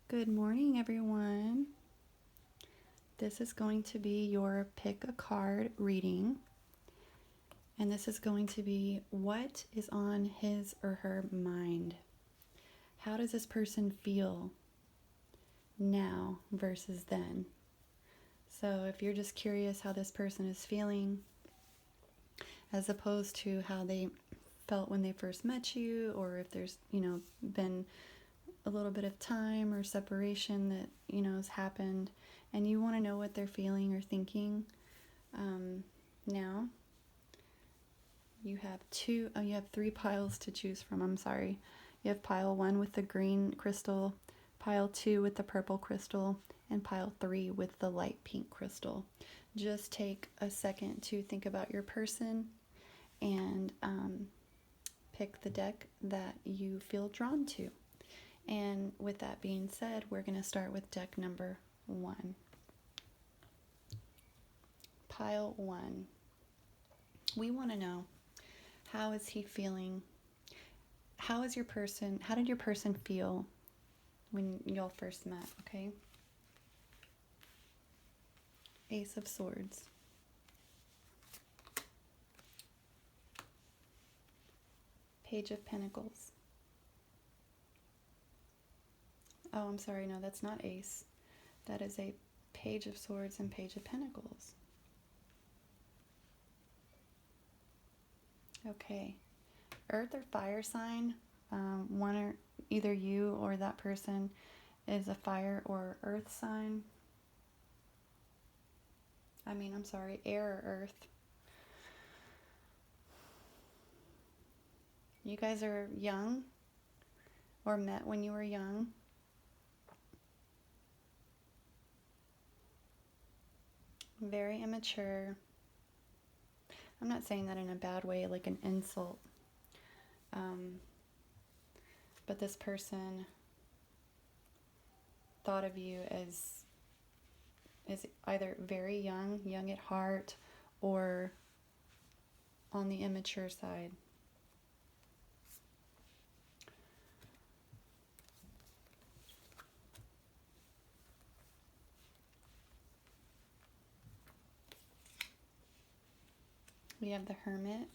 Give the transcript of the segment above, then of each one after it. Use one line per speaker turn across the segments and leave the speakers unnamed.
Good morning, everyone. This is going to be your pick a card reading, and this is going to be what is on his or her mind. How does this person feel now versus then? So, if you're just curious how this person is feeling, as opposed to how they felt when they first met you, or if there's, been a little bit of time or separation that, has happened, and you want to know what they're feeling or thinking now. You have three piles to choose from. I'm sorry. You have pile 1 with the green crystal, pile 2 with the purple crystal, and pile 3 with the light pink crystal. Just take a second to think about your person and pick the deck that you feel drawn to. And with that being said, we're going to start with deck number 1. Pile 1. We want to know, how is he feeling? How did your person feel when y'all first met, okay? Ace of Swords. Page of Pentacles. Oh, I'm sorry, no, that's not Ace. That is a Page of Swords and Page of Pentacles. Okay. Earth or fire sign, one or either you or that person is a fire or earth sign. Air or earth. You guys are young or met when you were young. Very immature. I'm not saying that in a bad way, like an insult. But this person thought of you as either very young at heart, or on the immature side. We have the Hermit,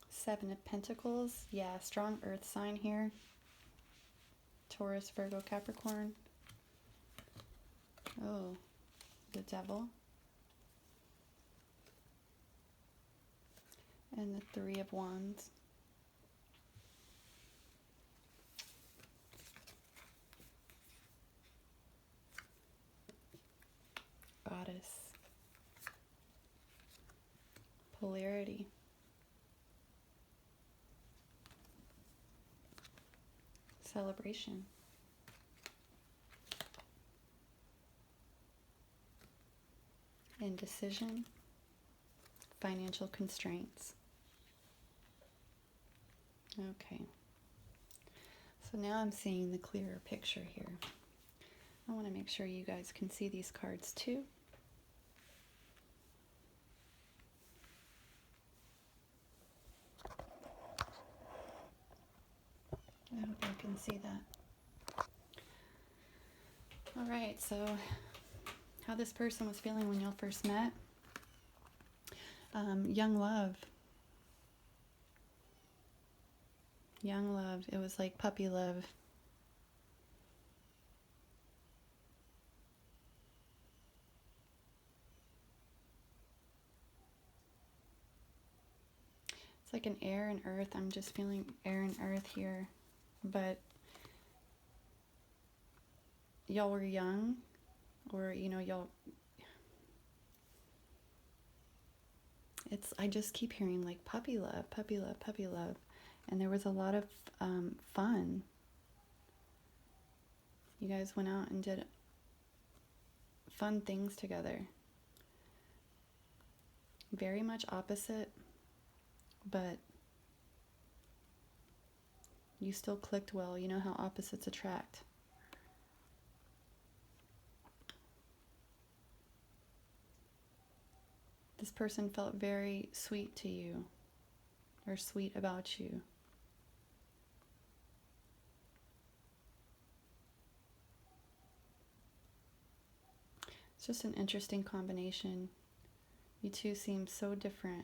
Seven of Pentacles. Yeah, strong earth sign here. Taurus, Virgo, Capricorn. Oh, the Devil. And the Three of Wands. Goddess. Polarity. Celebration. Indecision. Financial constraints. Okay. So now I'm seeing the clearer picture here. I want to make sure you guys can see these cards too. I hope you can see that. All right, so how this person was feeling when y'all first met. Young love. Young love. It was like puppy love. It's like an air and earth. I'm just feeling air and earth here. But y'all were young, or y'all, I just keep hearing like puppy love, puppy love, puppy love. And there was a lot of fun. You guys went out and did fun things together. Very much opposite, but you still clicked well. You know how opposites attract. This person felt very sweet to you, or sweet about you. It's just an interesting combination. You two seem so different.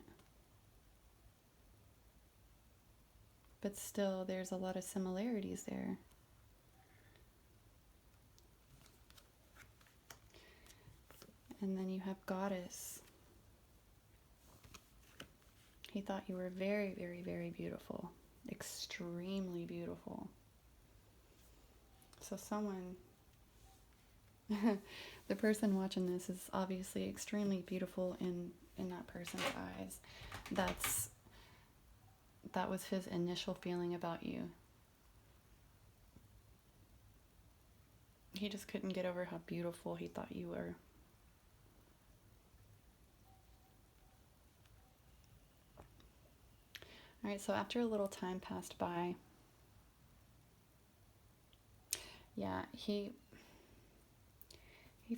But still, there's a lot of similarities there. And then you have Goddess. He thought you were very, very, very beautiful. Extremely beautiful. So someone, the person watching this is obviously extremely beautiful in that person's eyes. That was his initial feeling about you. He just couldn't get over how beautiful he thought you were. All right, so after a little time passed by, yeah, he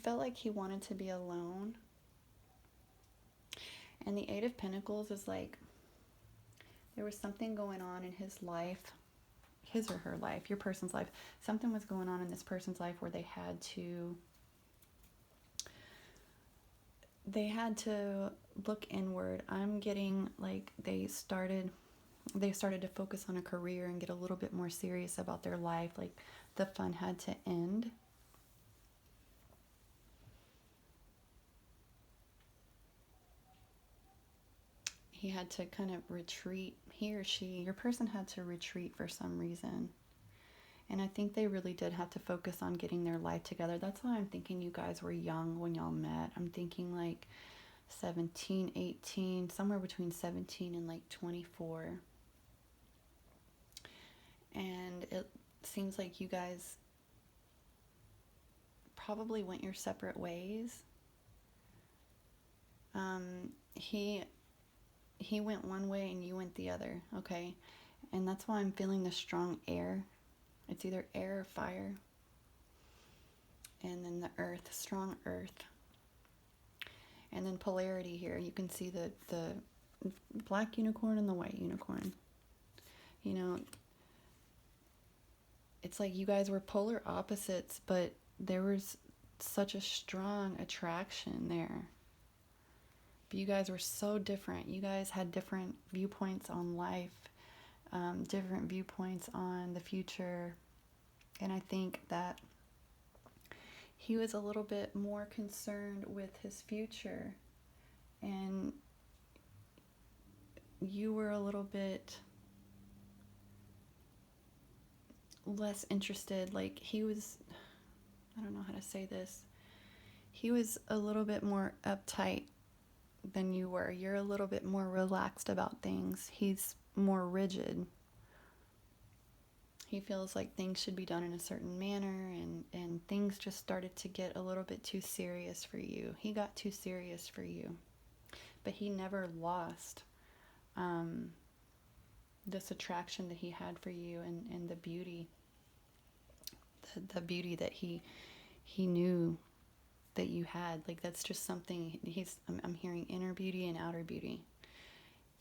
felt like he wanted to be alone. And the Eight of Pentacles is like, there was something going on in his life, his or her life, your person's life. Something was going on in this person's life where they had to look inward. I'm getting like they started to focus on a career and get a little bit more serious about their life. Like the fun had to end. He had to kind of retreat. He or she, your person had to retreat for some reason. And I think they really did have to focus on getting their life together. That's why I'm thinking you guys were young when y'all met. I'm thinking like 17, 18, somewhere between 17 and like 24. And it seems like you guys probably went your separate ways. He went one way and you went the other, okay? And that's why I'm feeling the strong air. It's either air or fire. And then the earth, strong earth. And then polarity here. You can see the black unicorn and the white unicorn. You know, it's like you guys were polar opposites, but there was such a strong attraction there. But you guys were so different. You guys had different viewpoints on life, different viewpoints on the future. And I think that he was a little bit more concerned with his future. And you were a little bit less interested. Like he was, I don't know how to say this. He was a little bit more uptight than you were. You're a little bit more relaxed about things. He's more rigid. He feels like things should be done in a certain manner, and things just started to get a little bit too serious for you. He got too serious for you. But he never lost this attraction that he had for you, and the beauty. The beauty that he knew that you had. Like that's just something I'm hearing inner beauty and outer beauty.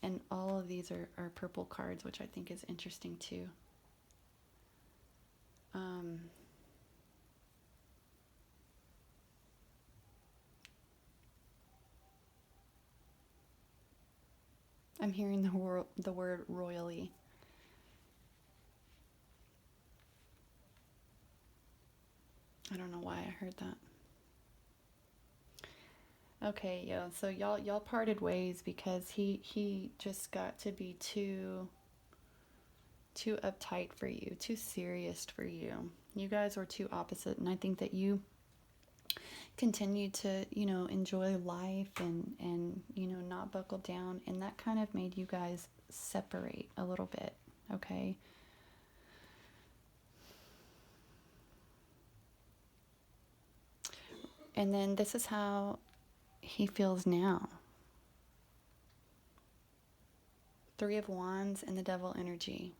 And all of these are purple cards, which I think is interesting too. I'm hearing the word royally. I don't know why I heard that. Okay, yeah, so y'all parted ways because he just got to be too uptight for you, too serious for you. You guys were too opposite, and I think that you continued to, enjoy life and not buckle down, and that kind of made you guys separate a little bit, okay? And then this is how he feels now. Three of Wands and the Devil energy.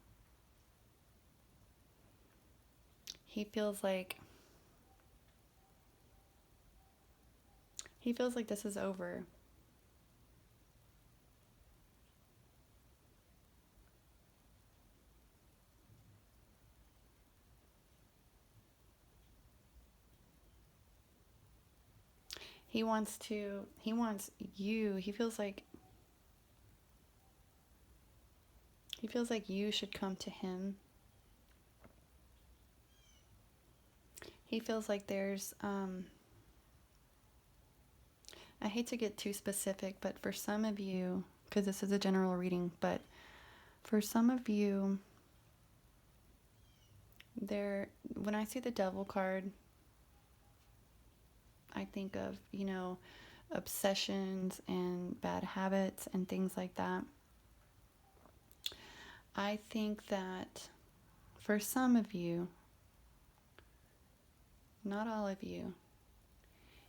He feels like this is over. He wants you. He feels like you should come to him. He feels like there's, I hate to get too specific, but for some of you, because this is a general reading, but for some of you, when I see the Devil card, I think of, obsessions and bad habits and things like that. I think that for some of you, not all of you,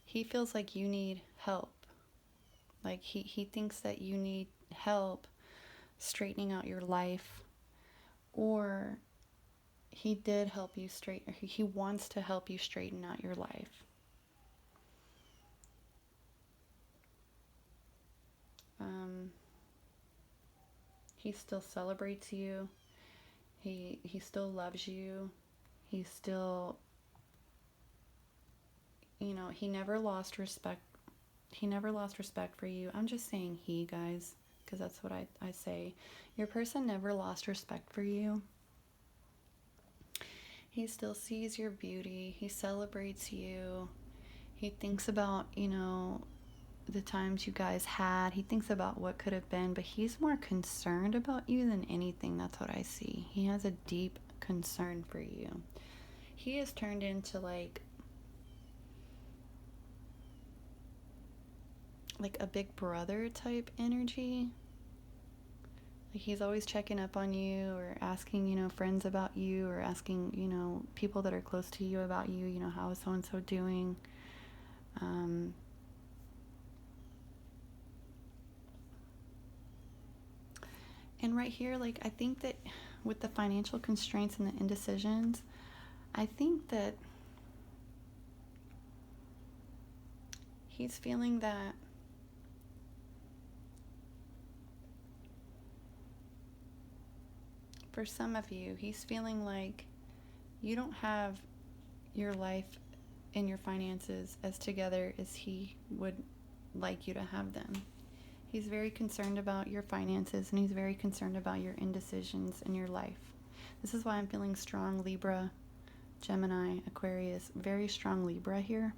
he feels like you need help. Like he thinks that you need help straightening out your life, or he did help you he wants to help you straighten out your life. He still celebrates you. He still loves you. He still, he never lost respect. He never lost respect for you. I'm just saying he, guys, because that's what I say. Your person never lost respect for you. He still sees your beauty. He celebrates you. He thinks about, the times you guys had. He thinks about what could have been, but he's more concerned about you than anything. That's what I see. He has a deep concern for you. He has turned into like a big brother type energy. Like he's always checking up on you, or asking, friends about you, or asking, people that are close to you about you, how is so-and-so doing? And right here, I think that with the financial constraints and the indecisions, I think that he's feeling that for some of you, he's feeling like you don't have your life and your finances as together as he would like you to have them. He's very concerned about your finances, and he's very concerned about your indecisions in your life. This is why I'm feeling strong Libra, Gemini, Aquarius, very strong Libra here.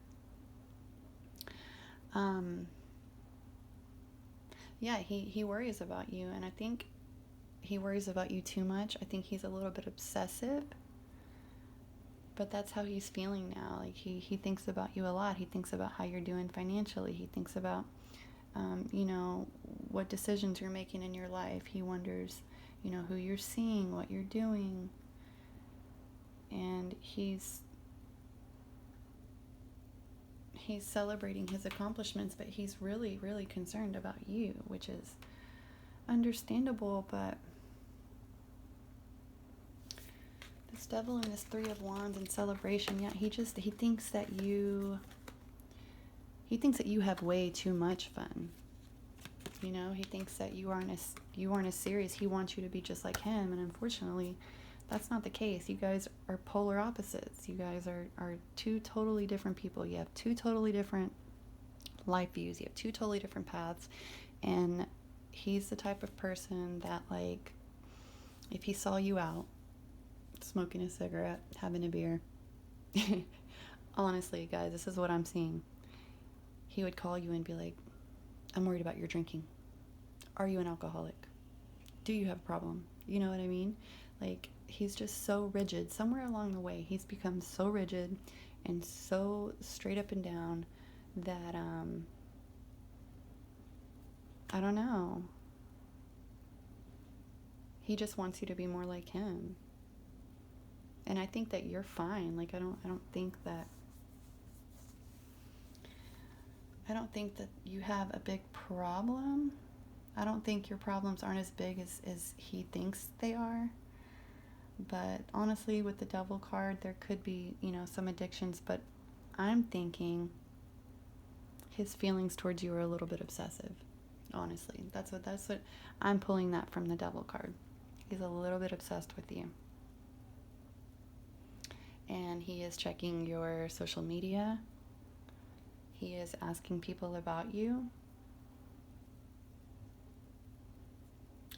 Yeah, he worries about you, and I think he worries about you too much. I think he's a little bit obsessive, but that's how he's feeling now. Like he thinks about you a lot. He thinks about how you're doing financially. He thinks about what decisions you're making in your life. He wonders, who you're seeing, what you're doing. And he's celebrating his accomplishments, but he's really, really concerned about you, which is understandable. But this Devil and this Three of Wands and celebration, yeah, he thinks that you have way too much fun. He thinks that you aren't as serious. He wants you to be just like him, and unfortunately, that's not the case. You guys are polar opposites. You guys are two totally different people. You have two totally different life views. You have two totally different paths, and he's the type of person that, if he saw you out smoking a cigarette, having a beer, honestly, guys, this is what I'm seeing. He would call you and be like, I'm worried about your drinking. Are you an alcoholic? Do you have a problem? You know what I mean? He's just so rigid. Somewhere along the way, he's become so rigid and so straight up and down that, I don't know. He just wants you to be more like him. And I think that you're fine. I don't think that you have a big problem. I don't think your problems aren't as big as he thinks they are. But honestly, with the Devil card, there could be, some addictions. But I'm thinking his feelings towards you are a little bit obsessive. Honestly, that's what I'm pulling that from the Devil card. He's a little bit obsessed with you. And he is checking your social media. He is asking people about you.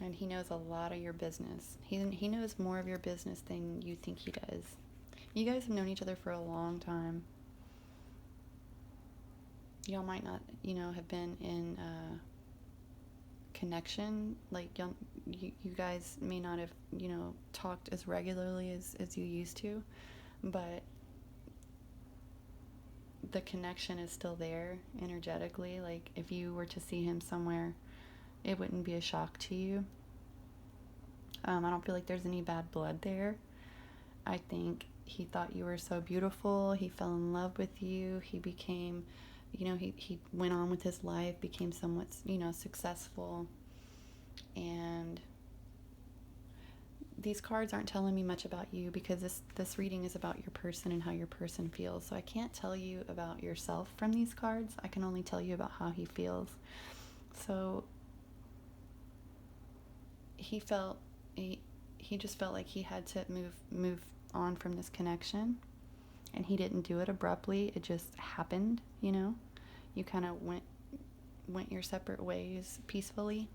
And he knows a lot of your business. He knows more of your business than you think he does. You guys have known each other for a long time. Y'all might not, have been in connection. Like, you guys may not have, talked as regularly as you used to. But the connection is still there energetically. Like, if you were to see him somewhere, it wouldn't be a shock to you. I don't feel like there's any bad blood there. I think he thought you were so beautiful. He fell in love with you. He became, he went on with his life, became somewhat, successful. And these cards aren't telling me much about you because this reading is about your person and how your person feels. So I can't tell you about yourself from these cards. I can only tell you about how he feels. So he just felt like he had to move on from this connection, and he didn't do it abruptly. It just happened. You kind of went your separate ways peacefully,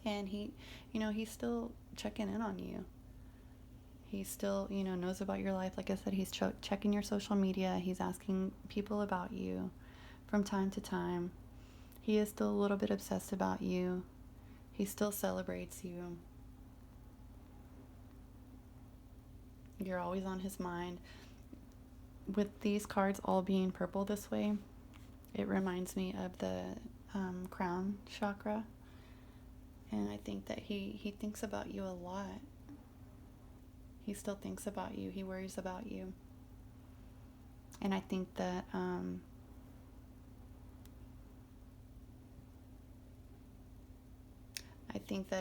and he's still checking in on you. He still knows about your life. Like I said, he's checking your social media. He's asking people about you from time to time. He is still a little bit obsessed about you. He still celebrates you. You're always on his mind. With these cards all being purple this way, it reminds me of the crown chakra. And I think that he thinks about you a lot. He still thinks about you. He worries about you. And I think that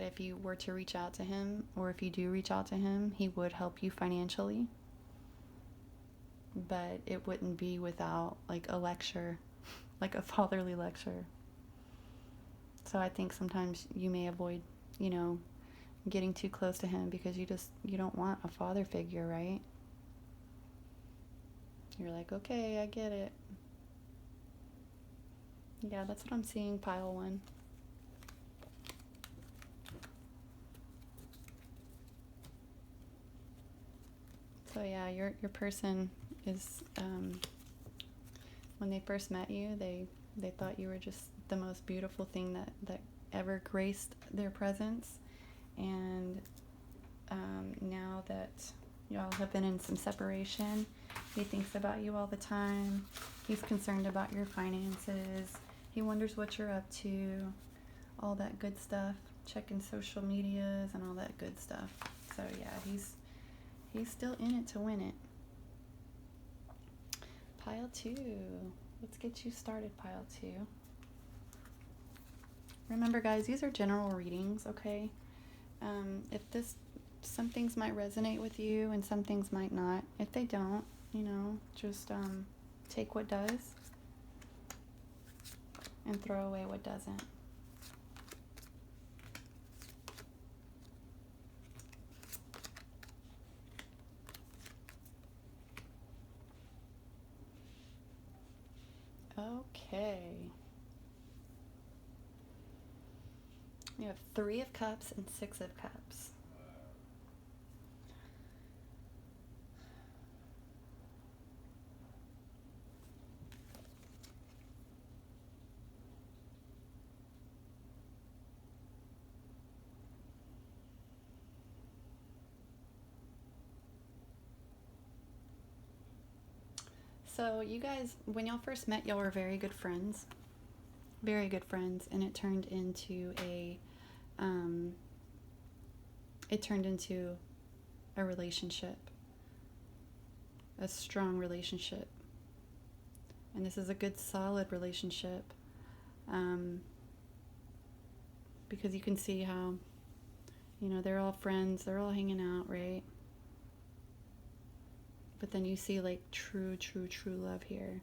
if you were to reach out to him, or if you do reach out to him, he would help you financially. But it wouldn't be without like a lecture, like a fatherly lecture. So I think sometimes you may avoid, getting too close to him because you don't want a father figure, right? You're like, okay, I get it. Yeah, that's what I'm seeing, pile 1. So yeah, your person is, when they first met you, they thought you were just the most beautiful thing that ever graced their presence. And now that y'all have been in some separation, he thinks about you all the time. He's concerned about your finances. He wonders what you're up to, all that good stuff, checking social medias and all that good stuff. So yeah, he's still in it to win it. Pile 2. Let's get you started, pile 2. Remember, guys, these are general readings, okay? Some things might resonate with you and some things might not. If they don't, just take what does and throw away what doesn't. Okay. We have 3 of Cups and 6 of Cups. So you guys, when y'all first met, y'all were very good friends. Very good friends, and it turned into a relationship, a strong relationship. And this is a good, solid relationship, because you can see how, they're all friends, they're all hanging out, right? But then you see like true love here.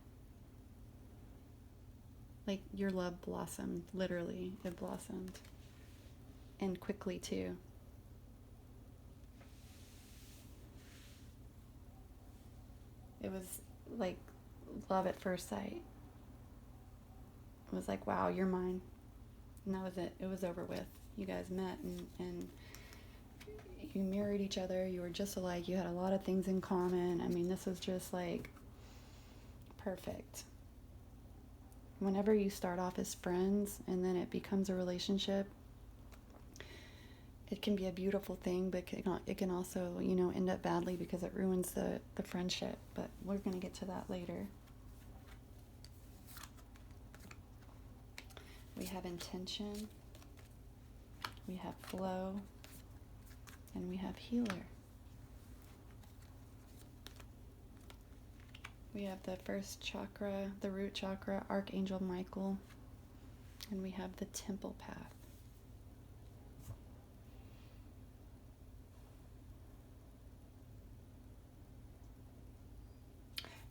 Like your love blossomed, literally, it blossomed. And quickly too. It was like love at first sight. was like, wow, you're mine. And that was it. It was over with. You guys met and you mirrored each other. You were just alike. You had a lot of things in common. I mean, this was just like perfect. Whenever you start off as friends and then it becomes a relationship, it can be a beautiful thing, but it can also, end up badly because it ruins the friendship. But we're going to get to that later. We have intention, we have flow, and we have healer. We have the first chakra, the root chakra, Archangel Michael, and we have the temple path.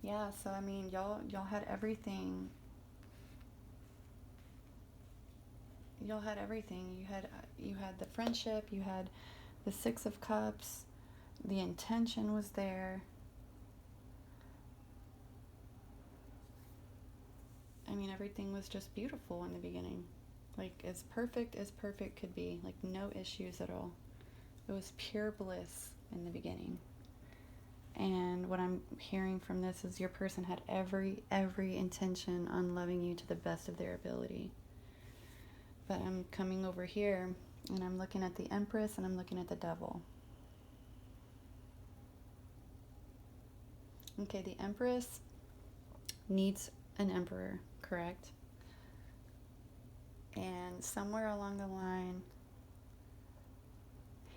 Yeah, so I mean, y'all had everything. Y'all had everything. You had the friendship. You had the Six of Cups. The intention was there. I mean, everything was just beautiful in the beginning, like as perfect could be. Like no issues at all. It was pure bliss in the beginning. And what I'm hearing from this is your person had every intention on loving you to the best of their ability. But I'm coming over here and I'm looking at the Empress and I'm looking at the Devil. Okay, the Empress needs an emperor, correct? And somewhere along the line,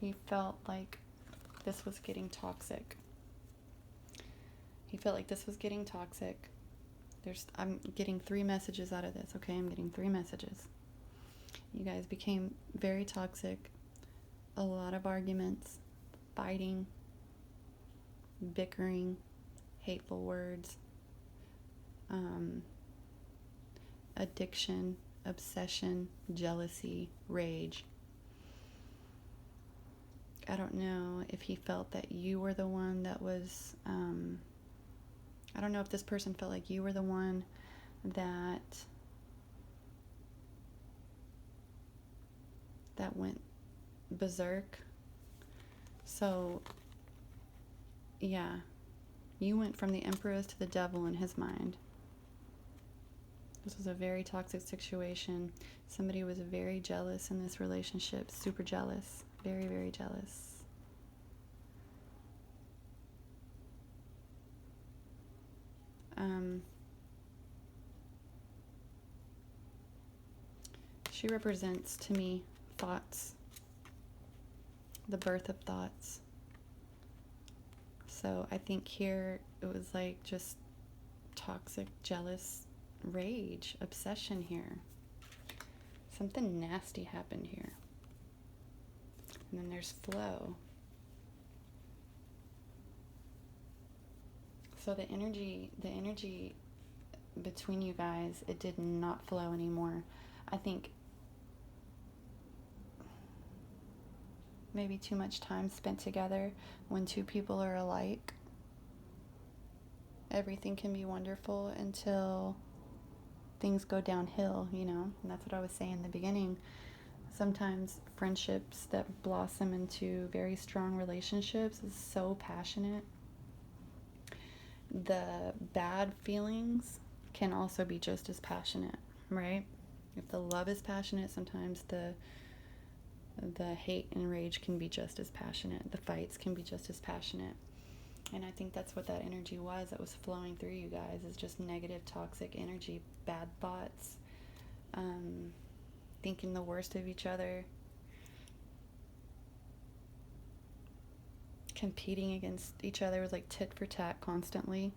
he felt like this was getting toxic. I'm getting 3 messages out of this, okay? I'm getting 3 messages. You guys became very toxic. A lot of arguments, fighting, bickering, hateful words, addiction, obsession, jealousy, rage. I don't know if he felt that you were the one that was, I don't know if this person felt like you were the one that went berserk. So, yeah, you went from the Empress to the Devil in his mind. This was a very toxic situation. Somebody was very jealous in this relationship, super jealous, very, very jealous. She represents to me thoughts, the birth of thoughts. So I think here it was like just toxic, jealous, rage, obsession here. Something nasty happened here. And then there's flow. So the energy between you guys, it did not flow anymore. I think maybe too much time spent together. When 2 people are alike, everything can be wonderful until things go downhill, and that's what I was saying in the beginning. Sometimes friendships that blossom into very strong relationships is so passionate. The bad feelings can also be just as passionate, right? If the love is passionate, sometimes the hate and rage can be just as passionate. The fights can be just as passionate. And I think that's what that energy was that was flowing through you guys, is just negative, toxic energy, bad thoughts, thinking the worst of each other, competing against each other. It was like tit for tat constantly.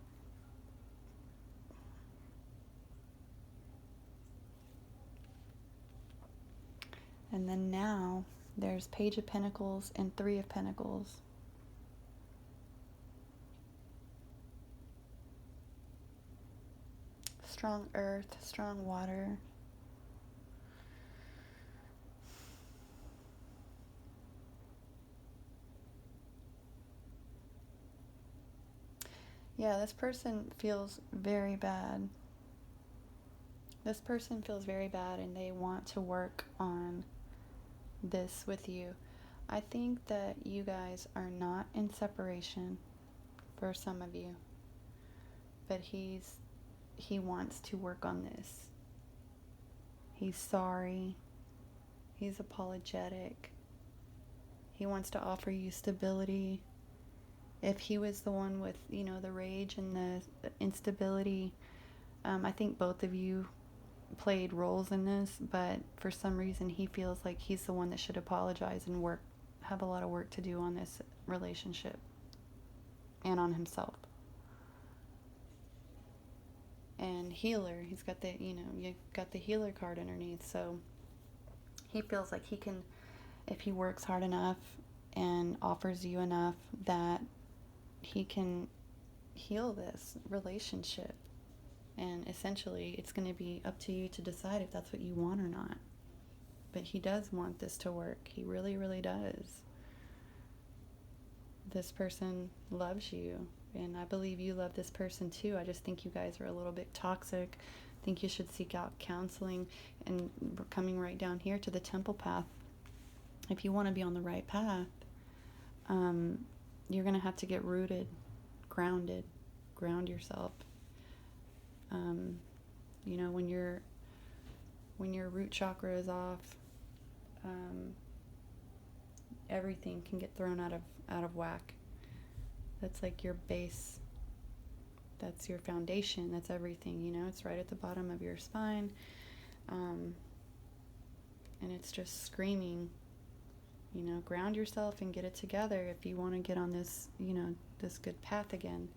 And then now there's Page of Pentacles and 3 of Pentacles. Strong earth, strong water. Yeah, this person feels very bad. This person feels very bad and they want to work on this with you. I think that you guys are not in separation for some of you, but he wants to work on this. He's sorry. He's apologetic. He wants to offer you stability. If he was the one with, the rage and the instability, I think both of you played roles in this, but for some reason he feels like he's the one that should apologize and have a lot of work to do on this relationship and on himself. And healer, he's got the, you've got the healer card underneath, so he feels like he can, if he works hard enough and offers you enough, that he can heal this relationship. And essentially, it's going to be up to you to decide if that's what you want or not. But he does want this to work. He really, really does. This person loves you. And I believe you love this person too. I just think you guys are a little bit toxic. I think you should seek out counseling. And we're coming right down here to the temple path. If you want to be on the right path, you're going to have to get rooted, grounded, ground yourself. When your root chakra is off, everything can get thrown out of whack. That's like your base. That's your foundation. That's everything. It's right at the bottom of your spine, and it's just screaming. Ground yourself and get it together if you want to get on this, this good path again.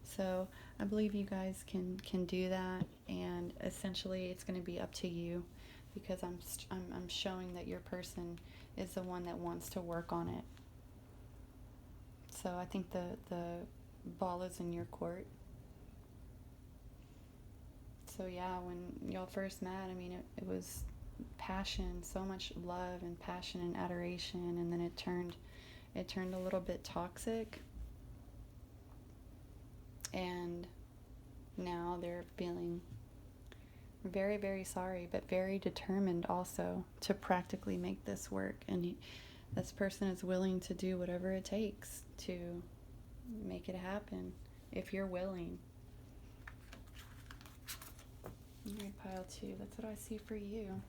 So I believe you guys can do that, and essentially it's going to be up to you, because I'm showing that your person is the one that wants to work on it. So I think the ball is in your court. So yeah, when y'all first met, it was passion, so much love and passion and adoration, and then it turned a little bit toxic. And now they're feeling very, very sorry, but very determined also to practically make this work. And this person is willing to do whatever it takes to make it happen, if you're willing. All right, pile 2, that's what I see for you.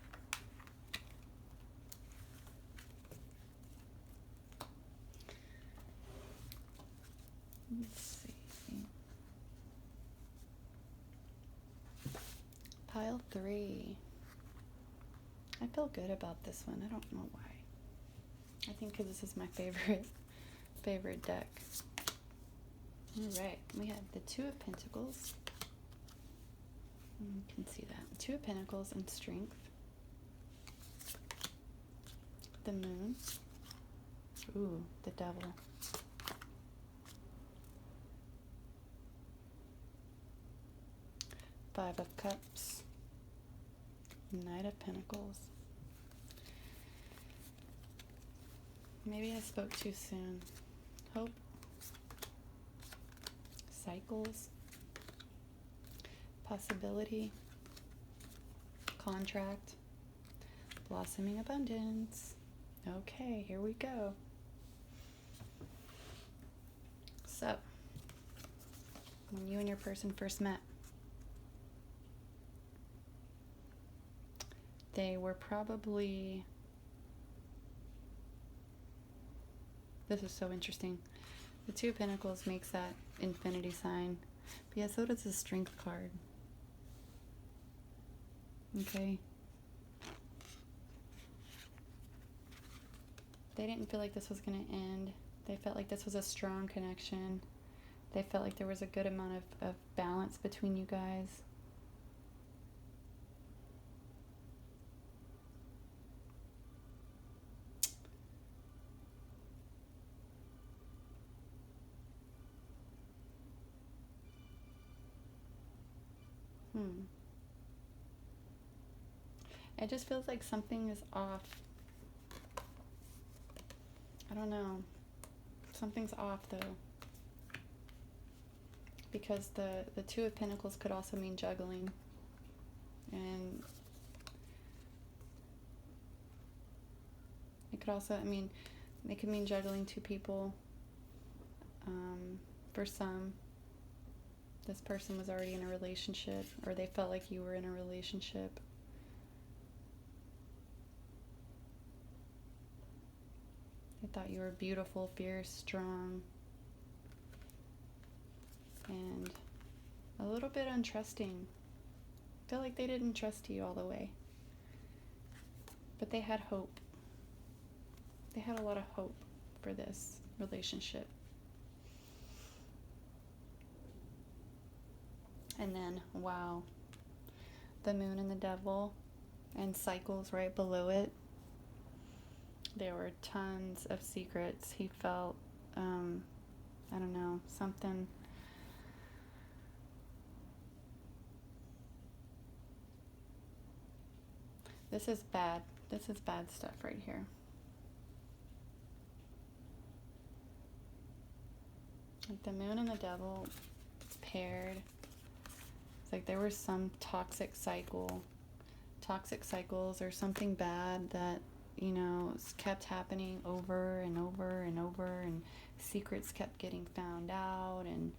Let's see. Pile 3. I feel good about this one. I don't know why. I think because this is my favorite deck. Alright, we have the 2 of Pentacles. You can see that. 2 of Pentacles and Strength. The Moon. Ooh, the Devil. Five of Cups. Knight of Pentacles. Maybe I spoke too soon. Hope. Cycles. Possibility. Contract. Blossoming abundance. Okay, here we go. So, when you and your person first met, they were probably, this is so interesting. The 2 of Pentacles makes that infinity sign. But yeah, so does the Strength card. Okay. They didn't feel like this was going to end. They felt like this was a strong connection. They felt like there was a good amount of balance between you guys. It just feels like something is off. I don't know. Something's off though. Because the 2 of Pentacles could also mean juggling. And it could also, I mean, it could mean juggling two people. For some, this person was already in a relationship, or they felt like you were in a relationship. They thought you were beautiful, fierce, strong, and a little bit untrusting. I feel like they didn't trust you all the way. But they had hope. They had a lot of hope for this relationship. And then, wow, the moon and the devil and cycles right below it. There were tons of secrets. He felt, I don't know, something. This is bad. This is bad stuff right here. Like the moon and the devil paired. It's like there was some toxic cycles or something bad that, you know, kept happening over and over and over, and secrets kept getting found out and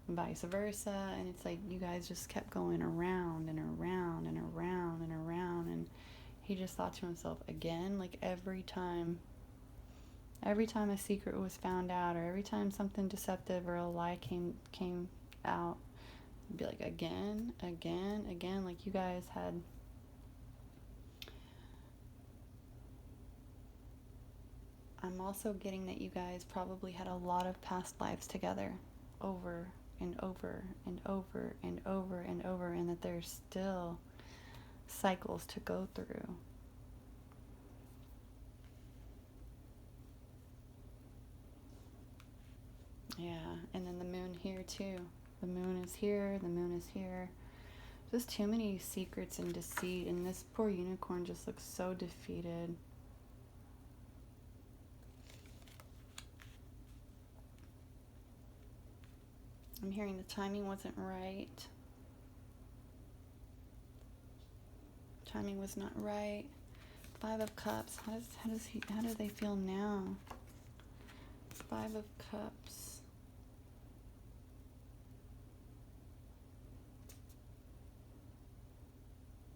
vice versa. And it's like you guys just kept going around and around and around and around. And he just thought to himself, again, like every time a secret was found out, or every time something deceptive or a lie came out, it'd be like again, like you guys had. I'm also getting that you guys probably had a lot of past lives together, over and over and over and over and over, and that there's still cycles to go through. Yeah, and then the moon here too. The moon is here, the moon is here. Just too many secrets and deceit, and this poor unicorn just looks so defeated. I'm hearing the timing wasn't right. Timing was not right. 5 of Cups. How do they feel now? 5 of Cups.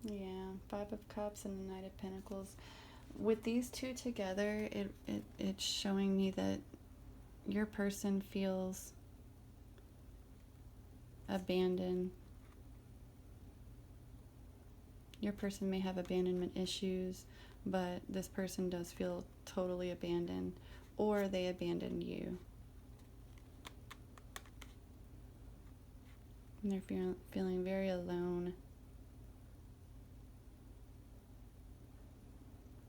Yeah, 5 of Cups and the Knight of Pentacles. With these two together, it's showing me that your person feels abandoned. Your person may have abandonment issues, but this person does feel totally abandoned, or they abandoned you. And they're feeling very alone.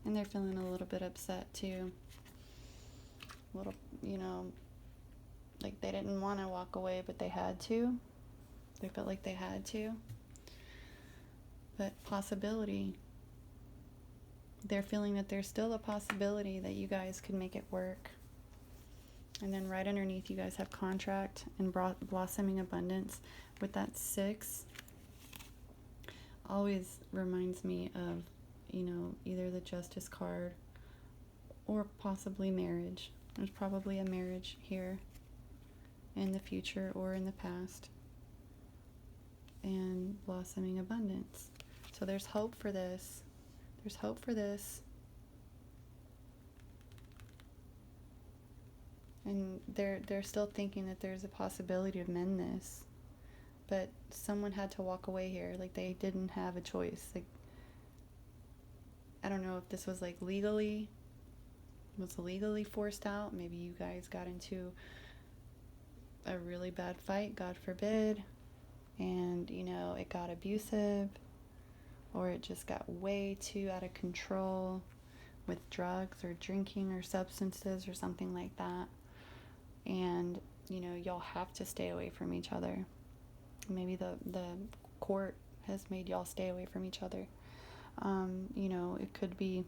And they're feeling a little bit upset too. A little, you know, like they didn't want to walk away, but they had to. They felt like they had to. But possibility. They're feeling that there's still a possibility that you guys could make it work. And then right underneath, you guys have contract and blossoming abundance. With that 6, always reminds me of, you know, either the Justice card or possibly marriage. There's probably a marriage here in the future or in the past. And blossoming abundance. So there's hope for this. There's hope for this. And they're still thinking that there's a possibility to mend this. But someone had to walk away here. Like they didn't have a choice. Like, I don't know if this was like legally forced out. Maybe you guys got into a really bad fight, God forbid, and you know it got abusive, or it just got way too out of control with drugs or drinking or substances or something like that, and you know y'all have to stay away from each other. Maybe the court has made y'all stay away from each other. You know, it could be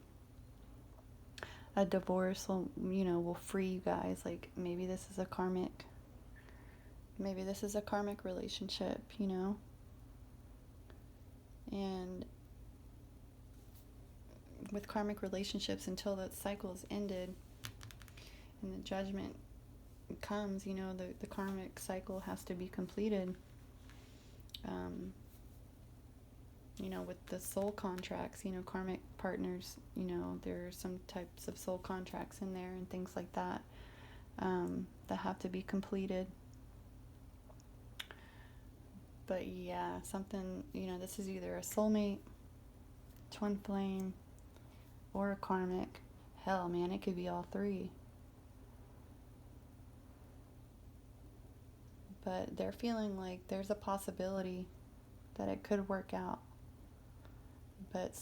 a divorce will free you guys. Like maybe this is a karmic relationship, you know, And with karmic relationships, until that cycle is ended and the judgment comes, you know, the karmic cycle has to be completed. You know, with the soul contracts, you know, karmic partners, you know, there are some types of soul contracts in there and things like that, that have to be completed. But yeah, something, you know, this is either a soulmate, twin flame, or a karmic. Hell, man, it could be all three. But they're feeling like there's a possibility that it could work out. But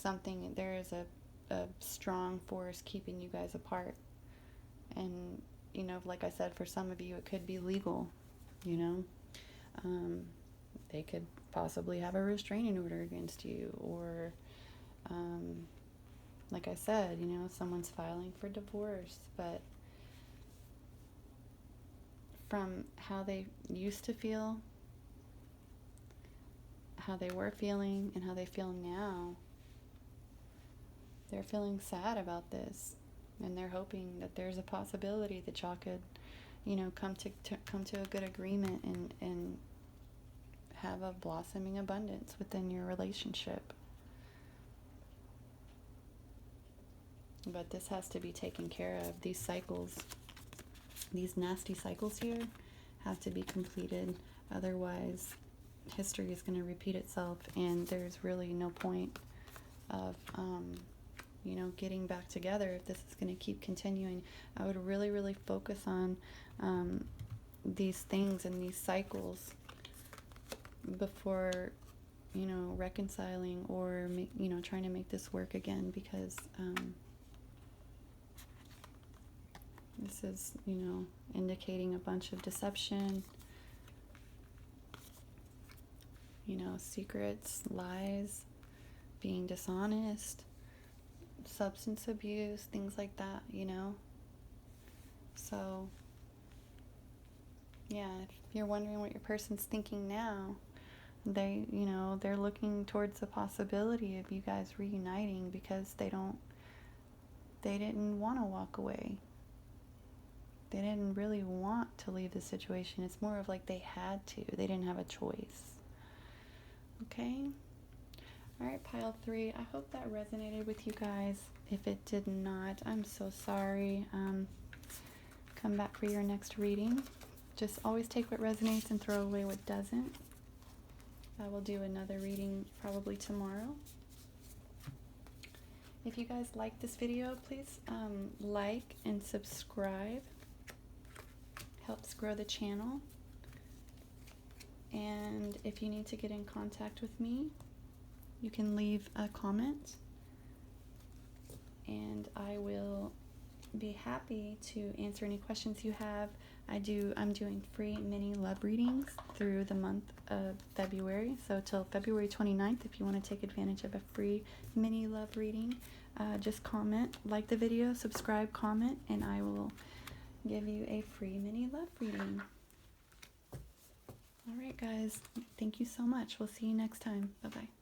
there is a strong force keeping you guys apart. And, you know, like I said, for some of you, it could be legal, you know. They could possibly have a restraining order against you, or, like I said, you know, someone's filing for divorce. But from how they used to feel, how they were feeling, and how they feel now, they're feeling sad about this, and they're hoping that there's a possibility that y'all could, you know, come to a good agreement and have a blossoming abundance within your relationship. But this has to be taken care of. These cycles, these nasty cycles here, have to be completed. Otherwise, history is going to repeat itself, and there's really no point of you know, getting back together if this is going to keep continuing. I would really, really focus on these things and these cycles before, you know, reconciling or you know, trying to make this work again, because this is, you know, indicating a bunch of deception, you know, secrets, lies, being dishonest, substance abuse, things like that, you know. So yeah, if you're wondering what your person's thinking now, you know, they're looking towards the possibility of you guys reuniting, because they didn't want to walk away. They didn't really want to leave the situation. It's more of like they had to. They didn't have a choice. Okay? Alright, pile 3. I hope that resonated with you guys. If it did not, I'm so sorry. Come back for your next reading. Just always take what resonates and throw away what doesn't. I will do another reading probably tomorrow. If you guys like this video, please like and subscribe. Helps grow the channel. And if you need to get in contact with me, you can leave a comment, and I will be happy to answer any questions you have. I'm doing free mini love readings through the month of February, so till February 29th. If you want to take advantage of a free mini love reading, just comment, like the video, subscribe, comment, and I will give you a free mini love reading. Alright guys, thank you so much. We'll see you next time. Bye-bye.